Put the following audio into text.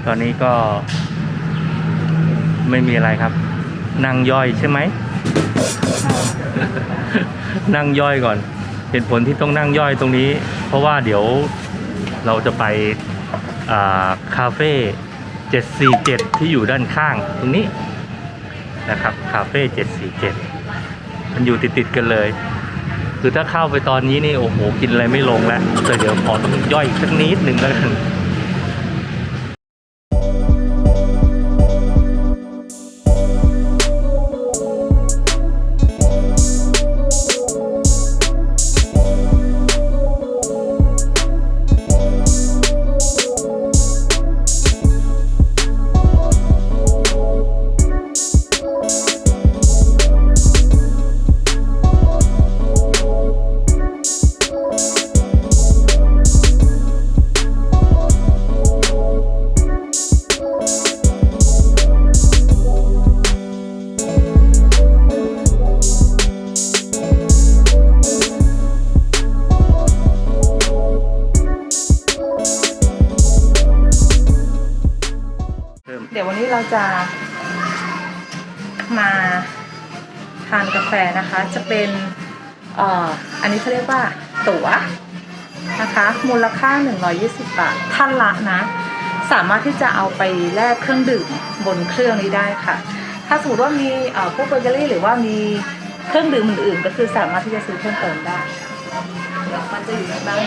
ตอนนี้ก็ไม่มีอะไรครับนั่งย่อยใช่ไหม นั่งย่อยก่อนเหตุผลที่ต้องนั่งย่อยตรงนี้เพราะว่าเดี๋ยวเราจะไปคาเฟ่747ที่อยู่ด้านข้างตรงนี้นะครับคาเฟ่747มันอยู่ติดกันเลยคือถ้าเข้าไปตอนนี้นี่โอ้โหกินอะไรไม่ลงแล้วแต่เดี๋ยวขอต้องย่อยอีกสักนิดหนึ่งแล้วกันเดี๋ยววันนี้เราจะมาทานกาแฟนะคะจะเป็นอันนี้เขาเรียกว่าตั๋วนะคะมูลค่า120 บาทท่านละนะสามารถที่จะเอาไปแลกเครื่องดื่มบนเครื่องนี้ได้ค่ะถ้าสมมติว่ามีพวกเบเกอรี่หรือว่ามีเครื่องดื่มอื่นๆก็คือสามารถที่จะซื้อเพิ่มเติมได้เดี๋ยวมันจะอยู่ในบ้าน